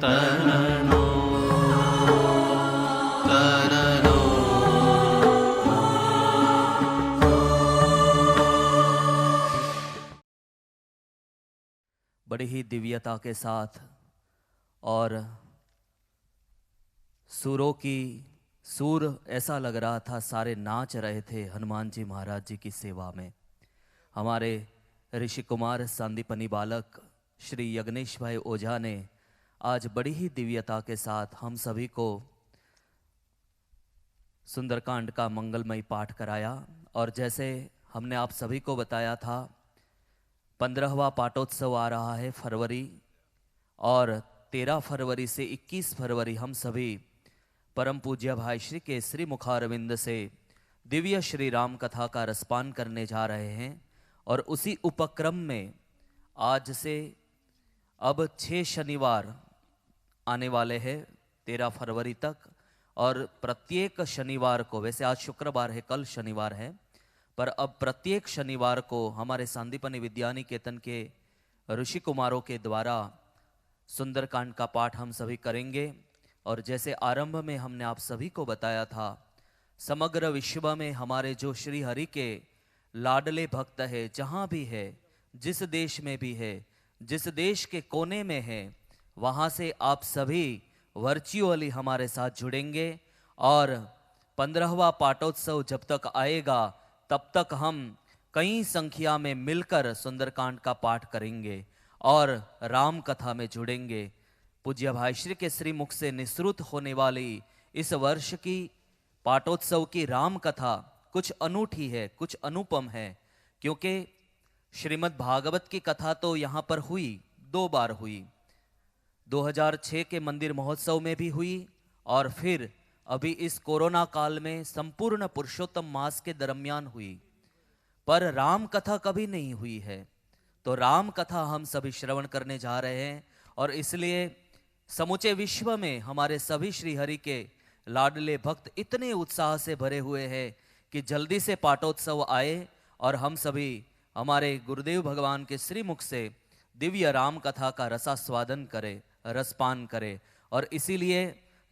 तरनो तरनो। बड़ी ही दिव्यता के साथ और सूरों की सूर ऐसा लग रहा था सारे नाच रहे थे हनुमान जी महाराज जी की सेवा में। हमारे ऋषि कुमार सांदीपनी बालक श्री यज्ञेश भाई ओझा ने आज बड़ी ही दिव्यता के साथ हम सभी को सुंदरकांड का मंगलमय पाठ कराया। और जैसे हमने आप सभी को बताया था 15वां पाठोत्सव आ रहा है फरवरी, और 13 फरवरी से 21 फरवरी हम सभी परम पूज्य भाई श्री के श्री मुखारविंद से दिव्य श्री राम कथा का रसपान करने जा रहे हैं। और उसी उपक्रम में आज से अब 6 शनिवार आने वाले हैं 13 फरवरी तक, और प्रत्येक शनिवार को, वैसे आज शुक्रवार है कल शनिवार है, पर अब प्रत्येक शनिवार को हमारे सांदीपनी विद्यानिकेतन के ऋषि कुमारों के द्वारा सुंदरकांड का पाठ हम सभी करेंगे। और जैसे आरंभ में हमने आप सभी को बताया था, समग्र विश्व में हमारे जो श्री हरि के लाडले भक्त है, जहाँ भी है, जिस देश में भी है, जिस देश के कोने में है, वहाँ से आप सभी वर्चुअली हमारे साथ जुड़ेंगे। और 15वां पाठोत्सव जब तक आएगा तब तक हम कई संख्या में मिलकर सुंदरकांड का पाठ करेंगे और राम कथा में जुड़ेंगे। पूज्य भाई श्री के श्रीमुख से निःसृत होने वाली इस वर्ष की पाठोत्सव की राम कथा कुछ अनूठी है, कुछ अनुपम है, क्योंकि श्रीमद् भागवत की कथा तो यहाँ पर हुई, 2 बार हुई। 2006 के मंदिर महोत्सव में भी हुई, और फिर अभी इस कोरोना काल में संपूर्ण पुरुषोत्तम मास के दरमियान हुई, पर राम कथा कभी नहीं हुई है। तो राम कथा हम सभी श्रवण करने जा रहे हैं, और इसलिए समूचे विश्व में हमारे सभी श्री हरि के लाडले भक्त इतने उत्साह से भरे हुए हैं कि जल्दी से पाठोत्सव आए और हम सभी हमारे गुरुदेव भगवान के श्रीमुख से दिव्य राम कथा का रसास्वादन करें, रसपान करें। और इसीलिए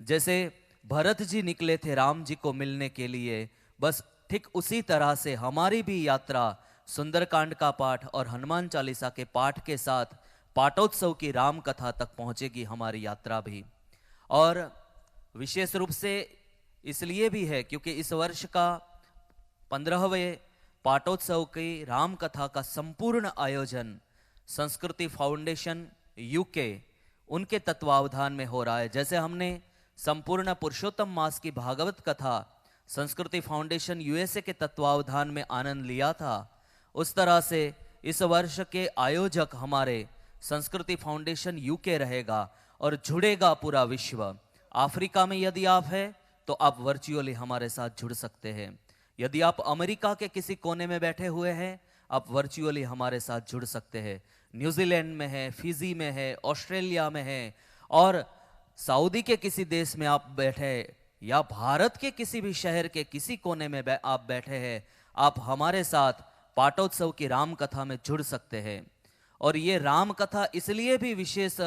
जैसे भरत जी निकले थे राम जी को मिलने के लिए, बस ठीक उसी तरह से हमारी भी यात्रा सुंदरकांड का पाठ और हनुमान चालीसा के पाठ के साथ पाठोत्सव की राम कथा तक पहुंचेगी हमारी यात्रा भी। और विशेष रूप से इसलिए भी है क्योंकि इस वर्ष का 15वें पाठोत्सव की राम कथा का संपूर्ण आयोजन संस्कृति फाउंडेशन यूके उनके तत्वावधान में हो रहा है। जैसे हमने संपूर्ण पुरुषोत्तम मास की भागवत कथा संस्कृति फाउंडेशन यूएसए के तत्वावधान में आनंद लिया था, उस तरह से इस वर्ष के आयोजक हमारे संस्कृति फाउंडेशन यूके रहेगा और जुड़ेगा पूरा विश्व। अफ्रीका में यदि आप हैं तो आप वर्चुअली हमारे साथ जुड़ सकते हैं। यदि आप अमेरिका के किसी कोने में बैठे हुए हैं, आप वर्चुअली हमारे साथ जुड़ सकते हैं। न्यूजीलैंड में है, फिजी में है, ऑस्ट्रेलिया में है, और सऊदी के किसी देश में आप बैठे, या भारत के किसी भी शहर के किसी कोने में आप बैठे हैं, आप हमारे साथ पाठोत्सव की राम कथा में जुड़ सकते हैं। और ये राम कथा इसलिए भी विशेष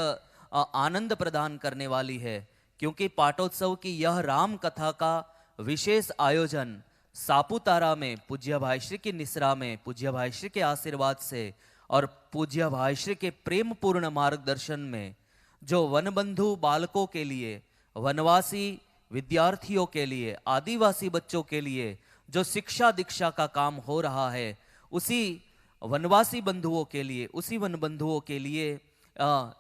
आनंद प्रदान करने वाली है क्योंकि पाठोत्सव की यह राम कथा का विशेष आयोजन सापुतारा में पूज्य भाई श्री की निसरा में पूज्य भाई श्री के आशीर्वाद से और पूज्य भाई श्री के प्रेम पूर्ण मार्गदर्शन में जो वनबंधु बालकों के लिए, वनवासी विद्यार्थियों के लिए, आदिवासी बच्चों के लिए जो शिक्षा दीक्षा का काम हो रहा है, उसी वनवासी बंधुओं के लिए, उसी वन बंधुओं के लिए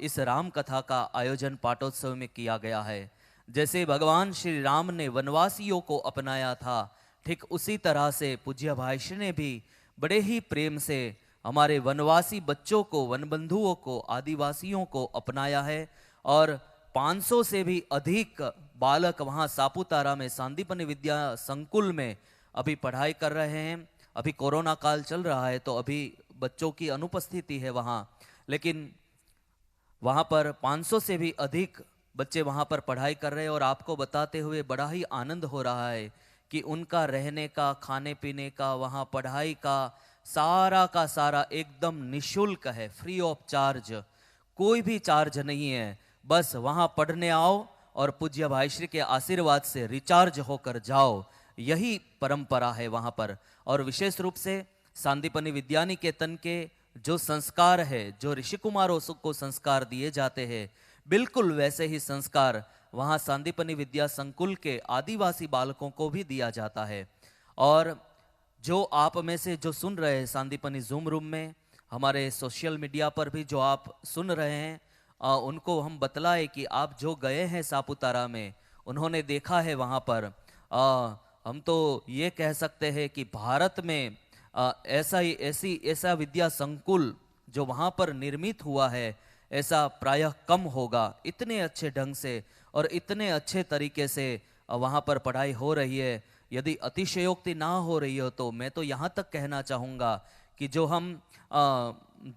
इस राम कथा का आयोजन पाठोत्सव में किया गया है। जैसे भगवान श्री राम ने वनवासियों को अपनाया था, ठीक उसी तरह से पूज्य भाई श्री ने भी बड़े ही प्रेम से हमारे वनवासी बच्चों को, वनबंधुओं को, आदिवासियों को अपनाया है। और 500 से भी अधिक बालक वहाँ सापुतारा में सांदीपनि विद्या संकुल में अभी पढ़ाई कर रहे हैं। अभी कोरोना काल चल रहा है तो अभी बच्चों की अनुपस्थिति है वहाँ, लेकिन वहाँ पर 500 से भी अधिक बच्चे वहाँ पर पढ़ाई कर रहे हैं। और आपको बताते हुए बड़ा ही आनंद हो रहा है कि उनका रहने का, खाने पीने का, वहाँ पढ़ाई का सारा एकदम निशुल्क है, फ्री ऑफ चार्ज, कोई भी चार्ज नहीं है। बस वहां पढ़ने आओ और पूज्य भाई श्री के आशीर्वाद से रिचार्ज होकर जाओ, यही परंपरा है वहां पर। और विशेष रूप से सांदीपनि विद्या निकेतन के जो संस्कार है, जो ऋषि कुमारों को संस्कार दिए जाते हैं, बिल्कुल वैसे ही संस्कार वहां सांदीपनि विद्या संकुल के आदिवासी बालकों को भी दिया जाता है। और जो आप में से जो सुन रहे हैं सांदीपनि जूम रूम में, हमारे सोशल मीडिया पर भी जो आप सुन रहे हैं, उनको हम बतलाए कि आप जो गए हैं सापुतारा में, उन्होंने देखा है वहाँ पर, हम तो ये कह सकते हैं कि भारत में ऐसा विद्या संकुल जो वहाँ पर निर्मित हुआ है, ऐसा प्रायः कम होगा। इतने अच्छे ढंग से और इतने अच्छे तरीके से वहाँ पर पढ़ाई हो रही है। यदि अतिशयोक्ति ना हो रही हो तो मैं तो यहाँ तक कहना चाहूँगा कि जो हम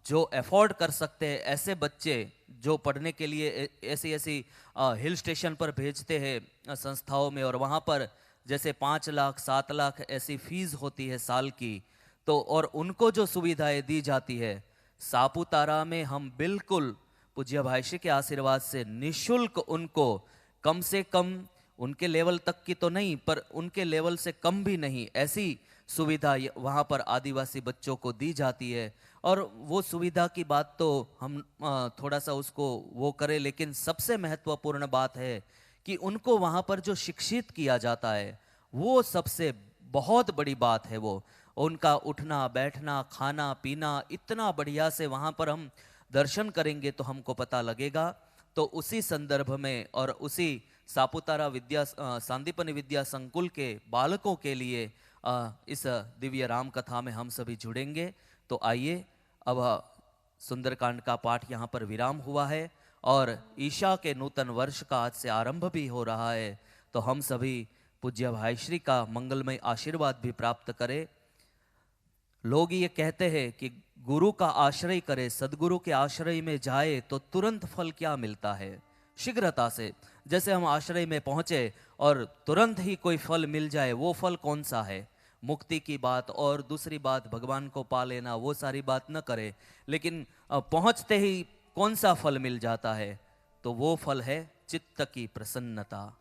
जो अफोर्ड कर सकते हैं, ऐसे बच्चे जो पढ़ने के लिए ऐसी हिल स्टेशन पर भेजते हैं संस्थाओं में, और वहाँ पर जैसे 5 लाख 7 लाख ऐसी फीस होती है साल की, तो और उनको जो सुविधाएं दी जाती है सापुतारा में, हम बिल्कुल पूज्य भाई श्री के आशीर्वाद से निशुल्क उनको, कम से कम उनके लेवल तक की तो नहीं पर उनके लेवल से कम भी नहीं, ऐसी सुविधा वहाँ पर आदिवासी बच्चों को दी जाती है। और वो सुविधा की बात तो हम थोड़ा सा उसको वो करें, लेकिन सबसे महत्वपूर्ण बात है कि उनको वहाँ पर जो शिक्षित किया जाता है, वो सबसे बहुत बड़ी बात है। वो उनका उठना बैठना खाना पीना इतना बढ़िया से वहाँ पर हम दर्शन करेंगे तो हमको पता लगेगा। तो उसी संदर्भ में और उसी सापुतारा सांदीपनि विद्या संकुल के बालकों के लिए इस दिव्य राम कथा में हम सभी जुड़ेंगे। तो आइए, अब सुंदरकांड का पाठ यहाँ पर विराम हुआ है और ईशा के नूतन वर्ष का आज से आरंभ भी हो रहा है। तो हम सभी पूज्य भाई श्री का मंगलमय आशीर्वाद भी प्राप्त करें। लोग ये कहते हैं कि गुरु का आश्रय करे, सदगुरु के आश्रय में जाए तो तुरंत फल क्या मिलता है, शीघ्रता से। जैसे हम आश्रय में पहुंचे और तुरंत ही कोई फल मिल जाए, वो फल कौन सा है? मुक्ति की बात और दूसरी बात भगवान को पा लेना, वो सारी बात न करे, लेकिन पहुंचते ही कौन सा फल मिल जाता है? तो वो फल है चित्त की प्रसन्नता।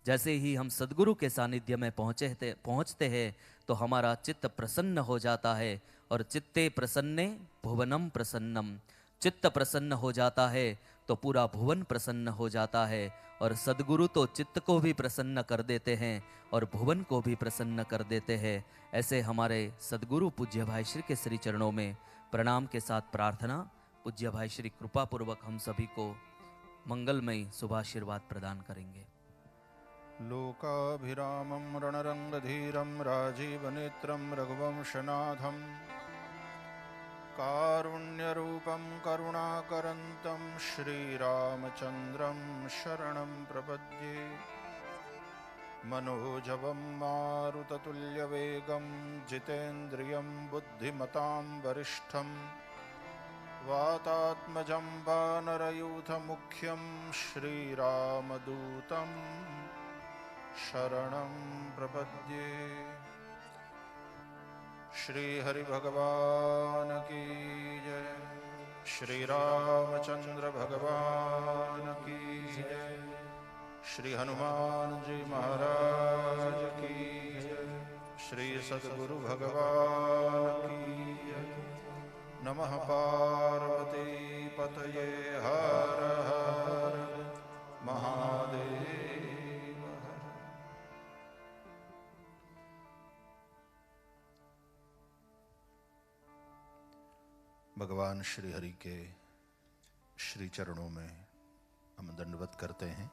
जैसे ही हम सदगुरु के सानिध्य में पहुंचते हैं तो हमारा चित्त प्रसन्न हो जाता है। और चित्ते प्रसन्ने भुवनम प्रसन्नम, चित्त प्रसन्न हो जाता है तो पूरा भुवन प्रसन्न हो जाता है। और सदगुरु तो चित्त को भी प्रसन्न कर देते हैं और भुवन को भी प्रसन्न कर देते हैं। ऐसे हमारे सदगुरु पूज्य भाई श्री के श्री चरणों में प्रणाम के साथ प्रार्थना, पूज्य भाई श्री कृपा पूर्वक हम सभी को मंगलमय शुभाशीर्वाद प्रदान करेंगे। लोकाभिरामं रणरंगधीरं राजीवनेत्रं रघुवंशनाथं कारुण्यरूपं करुणाकरन्तं श्रीरामचन्द्रं शरणं प्रपद्ये। मनोजवं मारुततुल्यवेगं जितेन्द्रियं बुद्धिमतां वरिष्ठं वातात्मजं वानरयूथमुख्यं श्रीरामदूतं शरणं प्रपद्ये। श्री हरि भगवान की जय, श्री रामचंद्र भगवान की जय, श्री हनुमान जी महाराज की जय, श्री सद्गुरु भगवान की जय। नमः पार्वती पतये, हर हर महादेव। भगवान श्री हरि के श्री चरणों में हम दंडवत करते हैं।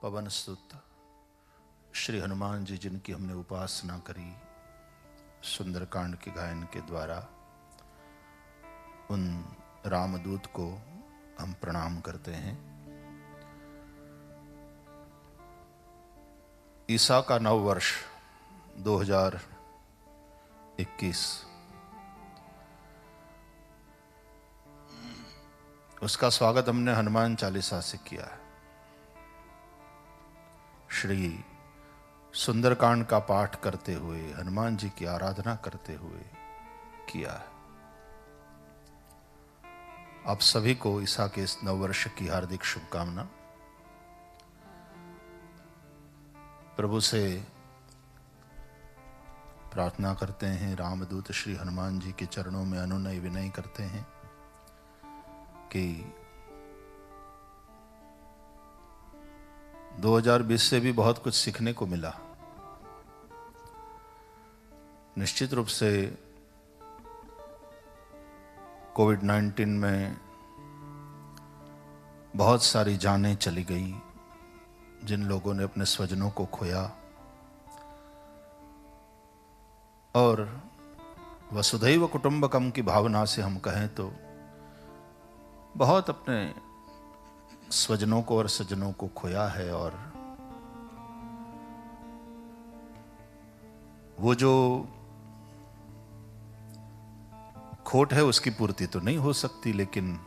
पवन सुत श्री हनुमान जी, जिनकी हमने उपासना करी सुंदरकांड के गायन के द्वारा, उन रामदूत को हम प्रणाम करते हैं। ईसा का नव वर्ष 2021, उसका स्वागत हमने हनुमान चालीसा से किया है। श्री सुंदरकांड का पाठ करते हुए, हनुमान जी की आराधना करते हुए किया है। आप सभी को ईसा के इस नववर्ष की हार्दिक शुभकामना। प्रभु से प्रार्थना करते हैं, रामदूत श्री हनुमान जी के चरणों में अनुनय विनय करते हैं कि 2020 से भी बहुत कुछ सीखने को मिला। निश्चित रूप से कोविड-19 में बहुत सारी जानें चली गई, जिन लोगों ने अपने स्वजनों को खोया, और वसुधैव कुटुंबकम की भावना से हम कहें तो बहुत अपने स्वजनों को और सज्जनों को खोया है। और वो जो खोट है उसकी पूर्ति तो नहीं हो सकती, लेकिन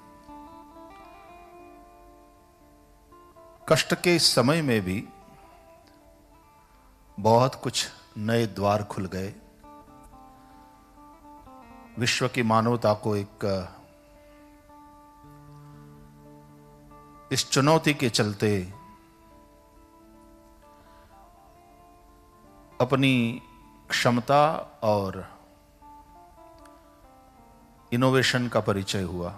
कष्ट के इस समय में भी बहुत कुछ नए द्वार खुल गए। विश्व की मानवता को एक इस चुनौती के चलते अपनी क्षमता और इनोवेशन का परिचय हुआ,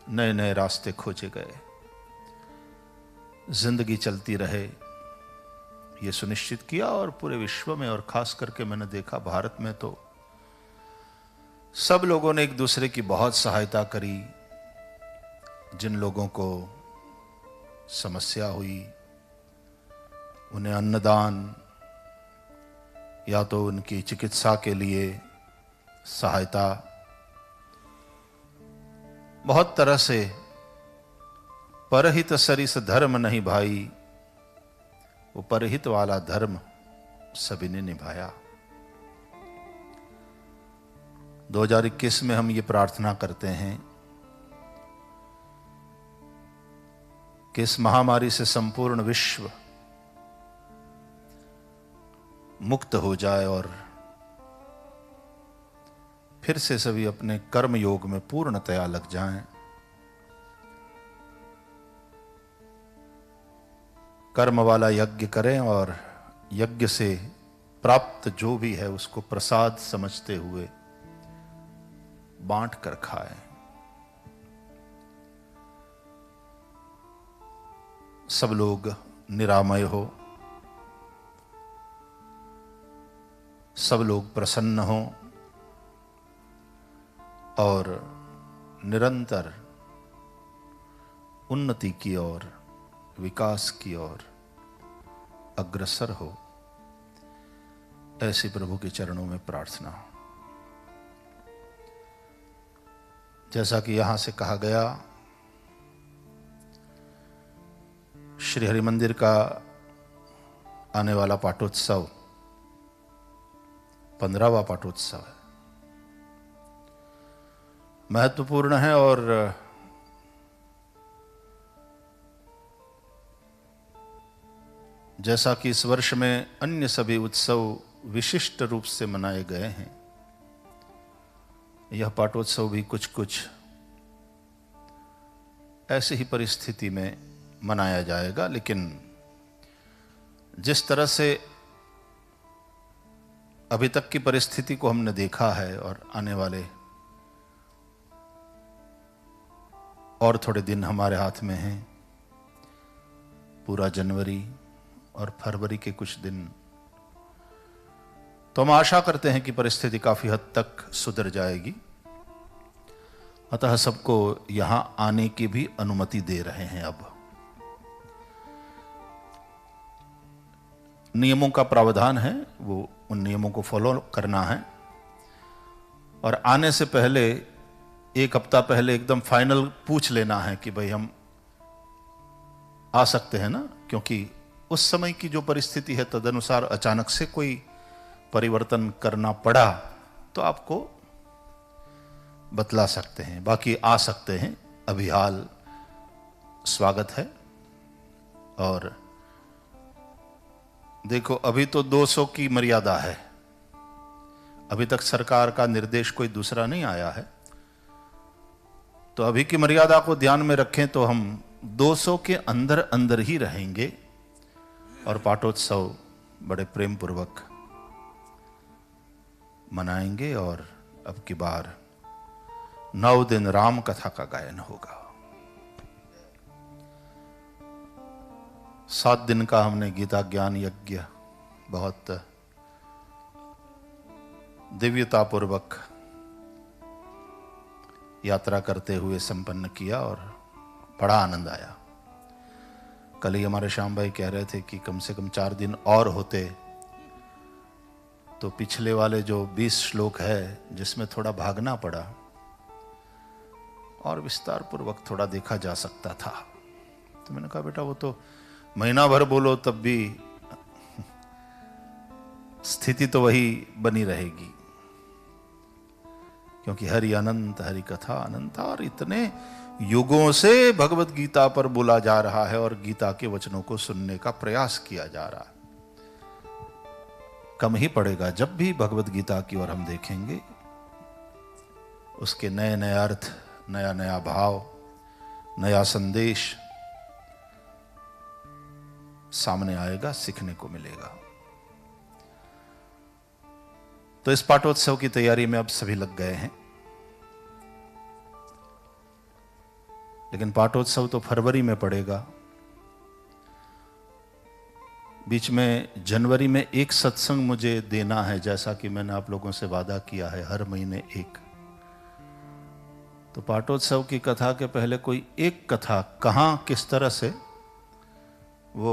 नए नए रास्ते खोजे गए, जिंदगी चलती रहे, ये सुनिश्चित किया। और पूरे विश्व में और खास करके मैंने देखा भारत में तो सब लोगों ने एक दूसरे की बहुत सहायता करी। जिन लोगों को समस्या हुई उन्हें अन्नदान या तो उनकी चिकित्सा के लिए सहायता, बहुत तरह से। परहित सरिस धर्म नहीं भाई, वो परहित वाला धर्म सभी ने निभाया। 2021 में हम ये प्रार्थना करते हैं कि इस महामारी से संपूर्ण विश्व मुक्त हो जाए और फिर से सभी अपने कर्म योग में पूर्णतया लग जाएं। कर्म वाला यज्ञ करें और यज्ञ से प्राप्त जो भी है उसको प्रसाद समझते हुए बांट कर खाएं। सब लोग निरामय हो, सब लोग प्रसन्न हो और निरंतर उन्नति की ओर, विकास की ओर अग्रसर हो, ऐसे प्रभु के चरणों में प्रार्थना। जैसा कि यहां से कहा गया, श्री हरि मंदिर का आने वाला पाटोत्सव 15वां पाटोत्सव है, महत्वपूर्ण है। और जैसा कि इस वर्ष में अन्य सभी उत्सव विशिष्ट रूप से मनाए गए हैं, यह पाटोत्सव भी कुछ कुछ ऐसी ही परिस्थिति में मनाया जाएगा। लेकिन जिस तरह से अभी तक की परिस्थिति को हमने देखा है और आने वाले और थोड़े दिन हमारे हाथ में हैं, पूरा जनवरी और फरवरी के कुछ दिन, तो हम आशा करते हैं कि परिस्थिति काफी हद तक सुधर जाएगी। अतः सबको यहां आने की भी अनुमति दे रहे हैं। अब नियमों का प्रावधान है, वो उन नियमों को फॉलो करना है। और आने से पहले एक हफ्ता पहले एकदम फाइनल पूछ लेना है कि भाई हम आ सकते हैं ना, क्योंकि उस समय की जो परिस्थिति है तदनुसार अचानक से कोई परिवर्तन करना पड़ा तो आपको बतला सकते हैं, बाकी आ सकते हैं। अभी हाल स्वागत है। और देखो, अभी तो 200 की मर्यादा है, अभी तक सरकार का निर्देश कोई दूसरा नहीं आया है। तो अभी की मर्यादा को ध्यान में रखें तो हम 200 के अंदर अंदर ही रहेंगे और पाटोत्सव बड़े प्रेम पूर्वक मनाएंगे। और अब की बार 9 दिन राम कथा का गायन होगा। 7 दिन का हमने गीता ज्ञान यज्ञ बहुत दिव्यता पूर्वक यात्रा करते हुए संपन्न किया और बड़ा आनंद आया। कल ही हमारे श्याम भाई कह रहे थे कि कम से कम 4 दिन और होते तो पिछले वाले जो 20 श्लोक है जिसमें थोड़ा भागना पड़ा और विस्तार पूर्वक थोड़ा देखा जा सकता था। तो मैंने कहा बेटा वो तो महीना भर बोलो तब भी स्थिति तो वही बनी रहेगी, क्योंकि हरि अनंत, हरि कथा अनंत, और इतने युगों से भगवत गीता पर बोला जा रहा है और गीता के वचनों को सुनने का प्रयास किया जा रहा है। कम ही पड़ेगा जब भी भगवत गीता की ओर हम देखेंगे, उसके नए नए अर्थ, नया नया भाव, नया संदेश सामने आएगा, सीखने को मिलेगा। तो इस पाटोत्सव की तैयारी में अब सभी लग गए हैं, लेकिन पाटोत्सव तो फरवरी में पड़ेगा। बीच में जनवरी में एक सत्संग मुझे देना है, जैसा कि मैंने आप लोगों से वादा किया है हर महीने एक। तो पाटोत्सव की कथा के पहले कोई एक कथा कहां किस तरह से वो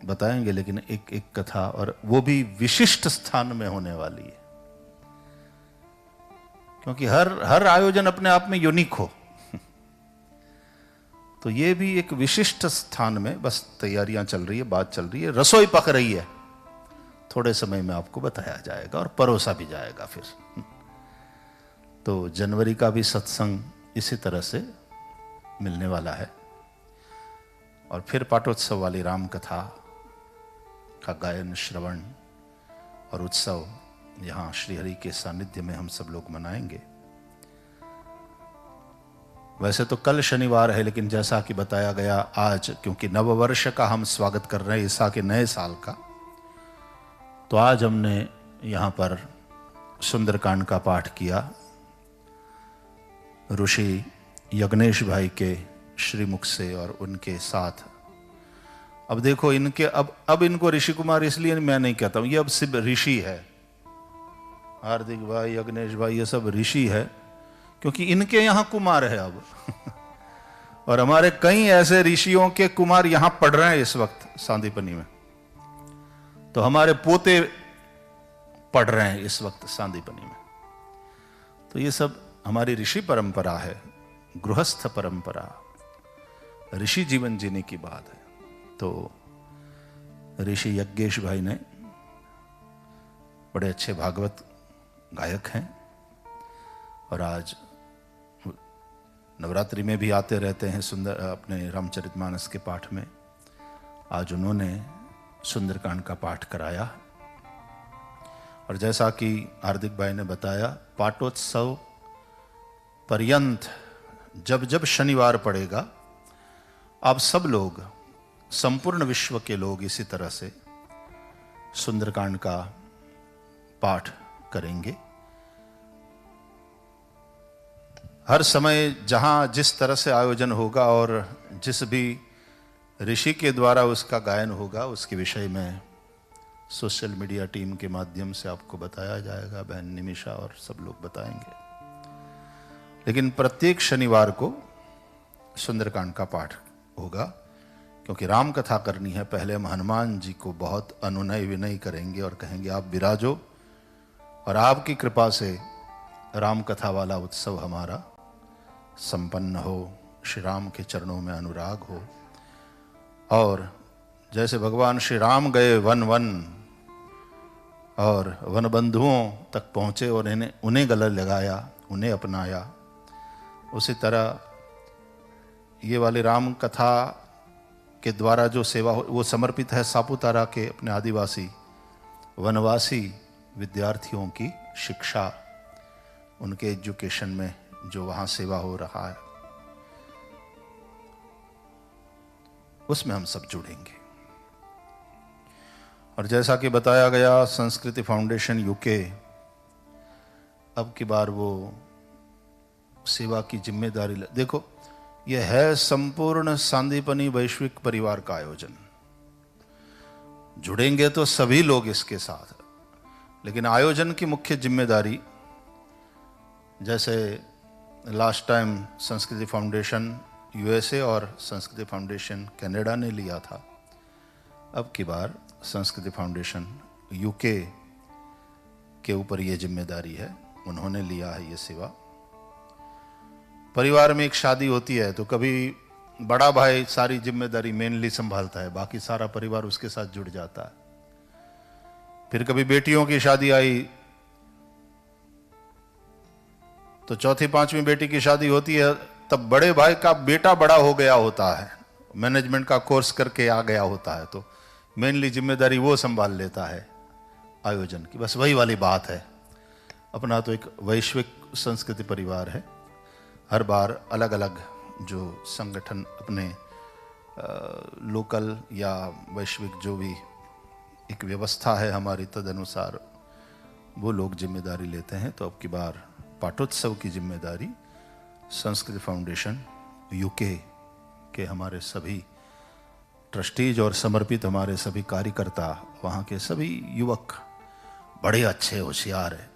बताएंगे, लेकिन एक एक कथा, और वो भी विशिष्ट स्थान में होने वाली है, क्योंकि हर आयोजन अपने आप में यूनिक हो। तो ये भी एक विशिष्ट स्थान में बस तैयारियां चल रही है, बात चल रही है, रसोई पक रही है। थोड़े समय में आपको बताया जाएगा और परोसा भी जाएगा फिर। तो जनवरी का भी सत्संग इसी तरह से मिलने वाला है, और फिर पाटोत्सव वाली राम कथा का गायन, श्रवण और उत्सव यहां श्रीहरि के सानिध्य में हम सब लोग मनाएंगे। वैसे तो कल शनिवार है, लेकिन जैसा कि बताया गया आज, क्योंकि नववर्ष का हम स्वागत कर रहे हैं, ईसा के नए साल का, तो आज हमने यहां पर सुंदरकांड का पाठ किया ऋषि यज्ञेश भाई के श्रीमुख से और उनके साथ। अब देखो इनके अब इनको ऋषि कुमार इसलिए मैं नहीं कहता हूं, ये अब सिर्फ ऋषि है। हार्दिक भाई, यज्ञेश भाई, ये सब ऋषि है, क्योंकि इनके यहां कुमार है अब। और हमारे कई ऐसे ऋषियों के कुमार यहां पढ़ रहे हैं इस वक्त सांदीपनी में। तो हमारे पोते पढ़ रहे हैं इस वक्त सांदीपनी में। तो ये सब हमारी ऋषि परंपरा है, गृहस्थ परंपरा, ऋषि जीवन जीने की बात है। तो ऋषि यज्ञेश भाई ने बड़े अच्छे भागवत गायक हैं, और आज नवरात्रि में भी आते रहते हैं सुंदर अपने रामचरितमानस के पाठ में। आज उन्होंने सुंदरकांड का पाठ कराया, और जैसा कि हार्दिक भाई ने बताया, पाटोत्सव पर्यंत जब जब शनिवार पड़ेगा, आप सब लोग, संपूर्ण विश्व के लोग इसी तरह से सुंदरकांड का पाठ करेंगे। हर समय जहां जिस तरह से आयोजन होगा और जिस भी ऋषि के द्वारा उसका गायन होगा, उसके विषय में सोशल मीडिया टीम के माध्यम से आपको बताया जाएगा। बहन निमिषा और सब लोग बताएंगे। लेकिन प्रत्येक शनिवार को सुंदरकांड का पाठ होगा, क्योंकि राम कथा करनी है। पहले हम हनुमान जी को बहुत अनुनय विनय करेंगे और कहेंगे आप विराजो, और आपकी कृपा से राम कथा वाला उत्सव हमारा संपन्न हो, श्री राम के चरणों में अनुराग हो। और जैसे भगवान श्री राम गए वन वन और वन बंधुओं तक पहुँचे और उन्हें गले लगाया, उन्हें अपनाया, उसी तरह ये वाली राम कथा के द्वारा जो सेवा हो वो समर्पित है सापुतारा के अपने आदिवासी वनवासी विद्यार्थियों की शिक्षा, उनके एजुकेशन में जो वहाँ सेवा हो रहा है, उसमें हम सब जुड़ेंगे। और जैसा कि बताया गया, संस्कृति फाउंडेशन यूके अब की बार वो सेवा की जिम्मेदारी देखो, यह है संपूर्ण सांदीपनी वैश्विक परिवार का आयोजन। जुड़ेंगे तो सभी लोग इसके साथ, लेकिन आयोजन की मुख्य जिम्मेदारी, जैसे लास्ट टाइम संस्कृति फाउंडेशन यूएसए और संस्कृति फाउंडेशन कनाडा ने लिया था, अब की बार संस्कृति फाउंडेशन यूके के ऊपर यह जिम्मेदारी है, उन्होंने लिया है ये सेवा। परिवार में एक शादी होती है तो कभी बड़ा भाई सारी जिम्मेदारी मेनली संभालता है, बाकी सारा परिवार उसके साथ जुड़ जाता है। फिर कभी बेटियों की शादी आई तो चौथी पांचवी बेटी की शादी होती है, तब बड़े भाई का बेटा बड़ा हो गया होता है, मैनेजमेंट का कोर्स करके आ गया होता है, तो मेनली जिम्मेदारी वो संभाल लेता है आयोजन की। बस वही वाली बात है। अपना तो एक वैश्विक संस्कृति परिवार है, हर बार अलग अलग जो संगठन अपने लोकल या वैश्विक जो भी एक व्यवस्था है हमारी, तदनुसार वो लोग जिम्मेदारी लेते हैं। तो अब की बार पाटोत्सव की जिम्मेदारी संस्कृति फाउंडेशन यूके के हमारे सभी ट्रस्टीज और समर्पित हमारे सभी कार्यकर्ता, वहाँ के सभी युवक बड़े अच्छे होशियार है।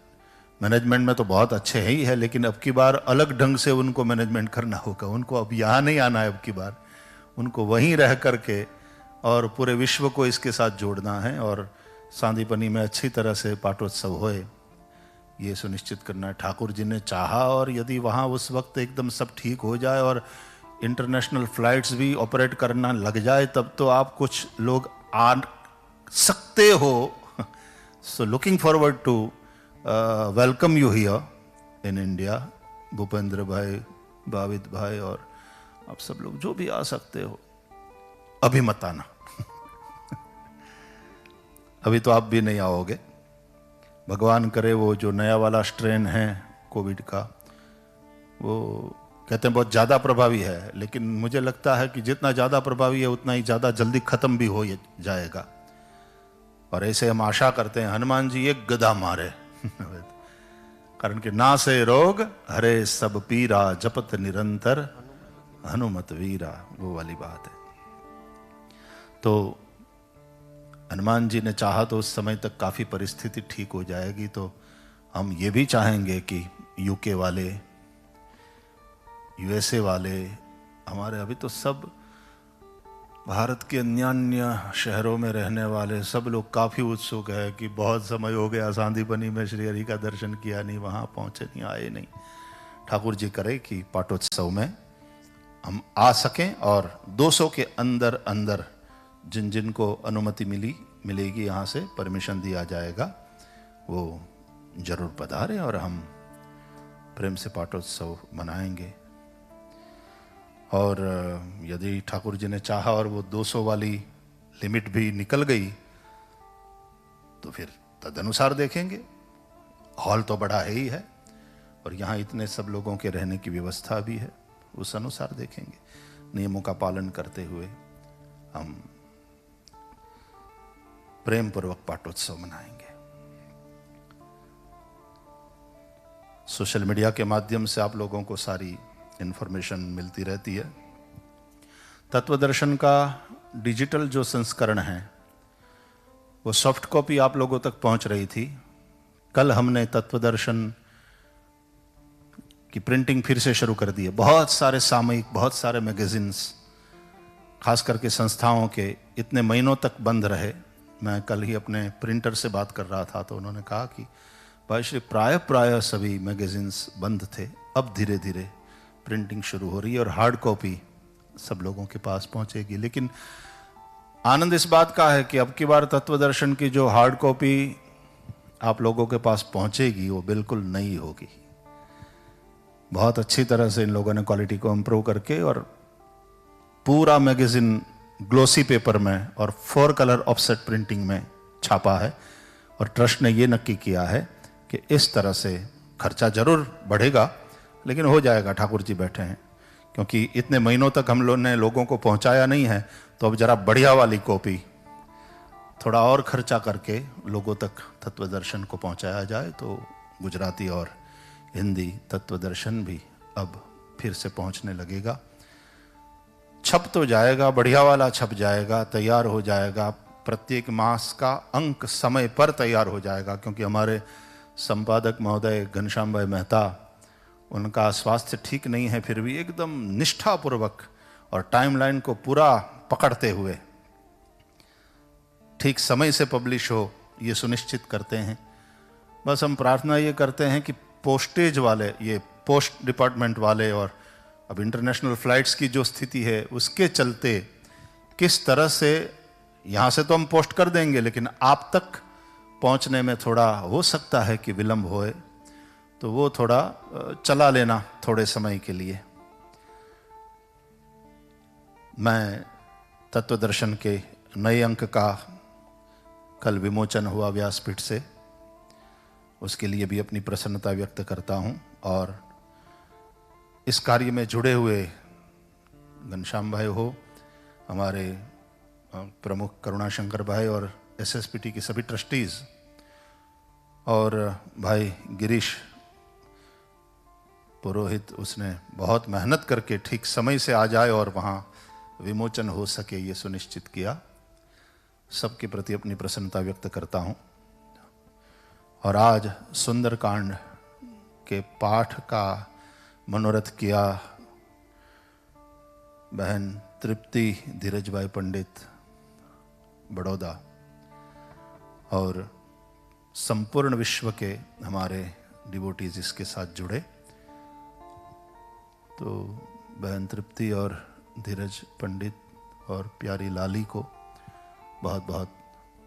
मैनेजमेंट में तो बहुत अच्छे ही है, लेकिन अब की बार अलग ढंग से उनको मैनेजमेंट करना होगा। उनको अब यहाँ नहीं आना है, अब की बार उनको वहीं रह करके और पूरे विश्व को इसके साथ जोड़ना है और सांदीपनी में अच्छी तरह से पाटोत्सव होए, ये सुनिश्चित करना है। ठाकुर जी ने चाहा और यदि वहाँ उस वक्त एकदम सब ठीक हो जाए और इंटरनेशनल फ्लाइट्स भी ऑपरेट करना लग जाए, तब तो आप कुछ लोग आ सकते हो। So looking forward to welcome you here in India. Bhupendra भाई, भावित भाई और आप सब लोग जो भी आ सकते हो, अभी मत आना। अभी तो आप भी नहीं आओगे। भगवान करे वो जो नया वाला स्ट्रेन है कोविड का, वो कहते हैं बहुत ज़्यादा प्रभावी है, लेकिन मुझे लगता है कि जितना ज़्यादा प्रभावी है उतना ही ज़्यादा जल्दी ख़त्म भी हो जाएगा। और ऐसे हम आशा करते हैं हनुमान जी एक गदा मारे, कारण कि ना से रोग हरे सब पीरा, जपत निरंतर हनुमत वीरा, वो वाली बात है। तो हनुमान जी ने चाहा तो उस समय तक काफ़ी परिस्थिति ठीक हो जाएगी। तो हम ये भी चाहेंगे कि यूके वाले, यूएसए वाले, हमारे अभी तो सब भारत के अन्य अन्य शहरों में रहने वाले सब लोग काफ़ी उत्सुक है कि बहुत समय हो गया सांदीपनी में श्री हरि का दर्शन किया नहीं, वहाँ पहुँचे नहीं, आए नहीं। ठाकुर जी करे कि पाटोत्सव में हम आ सकें और 200 के अंदर अंदर जिन जिन को अनुमति मिलेगी, यहाँ से परमिशन दिया जाएगा, वो जरूर पधारें और हम प्रेम से पाटोत्सव मनाएंगे। और यदि ठाकुर जी ने चाहा और वो 200 वाली लिमिट भी निकल गई तो फिर तदनुसार देखेंगे। हॉल तो बड़ा है ही है और यहाँ इतने सब लोगों के रहने की व्यवस्था भी है, उस अनुसार देखेंगे। नियमों का पालन करते हुए हम प्रेम पूर्वक पाटोत्सव मनाएंगे। सोशल मीडिया के माध्यम से आप लोगों को सारी इंफॉर्मेशन मिलती रहती है। तत्व दर्शन का डिजिटल जो संस्करण है वो सॉफ्ट कॉपी आप लोगों तक पहुंच रही थी। कल हमने तत्व दर्शन की प्रिंटिंग फिर से शुरू कर दी है। बहुत सारे सामयिक, बहुत सारे मैगजीन्स, खास करके संस्थाओं के इतने महीनों तक बंद रहे। मैं कल ही अपने प्रिंटर से बात कर रहा था तो उन्होंने कहा कि भाई श्री प्राय सभी मैगजीन्स बंद थे, अब धीरे धीरे प्रिंटिंग शुरू हो रही है और हार्ड कॉपी सब लोगों के पास पहुंचेगी। लेकिन आनंद इस बात का है कि अब की बार तत्व दर्शन की जो हार्ड कॉपी आप लोगों के पास पहुंचेगी वो बिल्कुल नई होगी। बहुत अच्छी तरह से इन लोगों ने क्वालिटी को इम्प्रूव करके और पूरा मैगजीन ग्लोसी पेपर में और 4 कलर ऑफसेट प्रिंटिंग में छापा है। और ट्रस्ट ने ये नक्की किया है कि इस तरह से खर्चा जरूर बढ़ेगा लेकिन हो जाएगा, ठाकुर जी बैठे हैं। क्योंकि इतने महीनों तक हम लोग ने लोगों को पहुंचाया नहीं है, तो अब जरा बढ़िया वाली कॉपी थोड़ा और खर्चा करके लोगों तक तत्व दर्शन को पहुंचाया जाए, तो गुजराती और हिंदी तत्व दर्शन भी अब फिर से पहुंचने लगेगा। छप तो जाएगा, बढ़िया वाला छप जाएगा, तैयार हो जाएगा, प्रत्येक मास का अंक समय पर तैयार हो जाएगा। क्योंकि हमारे संपादक महोदय घनश्याम भाई मेहता, उनका स्वास्थ्य ठीक नहीं है, फिर भी एकदम निष्ठापूर्वक और टाइमलाइन को पूरा पकड़ते हुए ठीक समय से पब्लिश हो, ये सुनिश्चित करते हैं। बस हम प्रार्थना ये करते हैं कि पोस्टेज वाले, ये पोस्ट डिपार्टमेंट वाले, और अब इंटरनेशनल फ्लाइट्स की जो स्थिति है उसके चलते किस तरह से, यहाँ से तो हम पोस्ट कर देंगे, लेकिन आप तक पहुँचने में थोड़ा हो सकता है कि विलंब होए, तो वो थोड़ा चला लेना थोड़े समय के लिए। मैं तत्व दर्शन के नए अंक का कल विमोचन हुआ व्यासपीठ से, उसके लिए भी अपनी प्रसन्नता व्यक्त करता हूँ। और इस कार्य में जुड़े हुए घनश्याम भाई हो, हमारे प्रमुख करुणाशंकर भाई और एसएसपीटी के सभी ट्रस्टीज, और भाई गिरीश पुरोहित, उसने बहुत मेहनत करके ठीक समय से आ जाए और वहाँ विमोचन हो सके, ये सुनिश्चित किया। सबके प्रति अपनी प्रसन्नता व्यक्त करता हूँ। और आज सुंदरकांड के पाठ का मनोरथ किया बहन तृप्ति धीरजभाई पंडित बड़ौदा, और संपूर्ण विश्व के हमारे डिवोटीज इसके साथ जुड़े। तो बहन तृप्ति और धीरज पंडित और प्यारी लाली को बहुत बहुत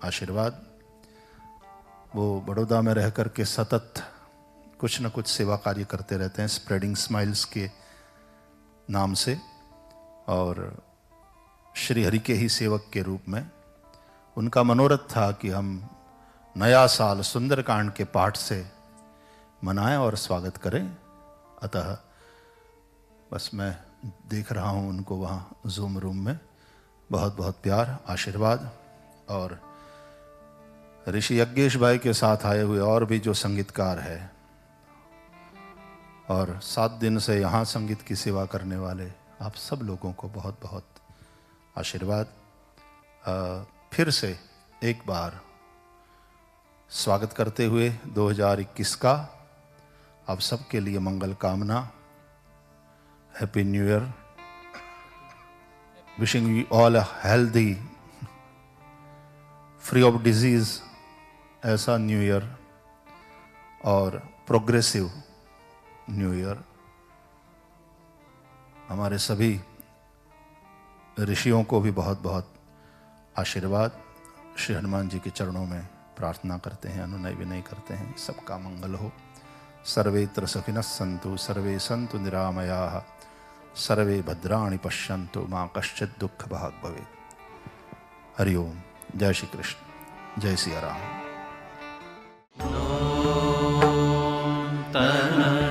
आशीर्वाद। वो बड़ौदा में रह कर के सतत कुछ न कुछ सेवा कार्य करते रहते हैं, स्प्रेडिंग स्माइल्स के नाम से, और श्री हरि के ही सेवक के रूप में उनका मनोरथ था कि हम नया साल सुंदरकांड के पाठ से मनाएं और स्वागत करें। अतः बस मैं देख रहा हूं उनको वहाँ जूम रूम में। बहुत बहुत प्यार, आशीर्वाद। और ऋषि यज्ञेश भाई के साथ आए हुए और भी जो संगीतकार है, और 7 दिन से यहाँ संगीत की सेवा करने वाले आप सब लोगों को बहुत बहुत आशीर्वाद। फिर से एक बार स्वागत करते हुए 2021 का आप सबके लिए मंगल कामना। Happy new year. Wishing you all a healthy, free of disease ऐसा न्यू ईयर, और प्रोग्रेसिव न्यू ईयर। हमारे सभी ऋषियों को भी बहुत बहुत आशीर्वाद। श्री हनुमान जी के चरणों में प्रार्थना करते हैं, अनुनय विनय करते हैं, सबका मंगल हो। सर्वेत्र सुखिनः सन्तु, सर्वे सन्तु निरामयाः, सर्वे भद्राणि पश्यन्तु, मा कश्चित् दुःख भाग् भवेत्। हरि ओम। जय श्री कृष्ण, जय सिया राम। तन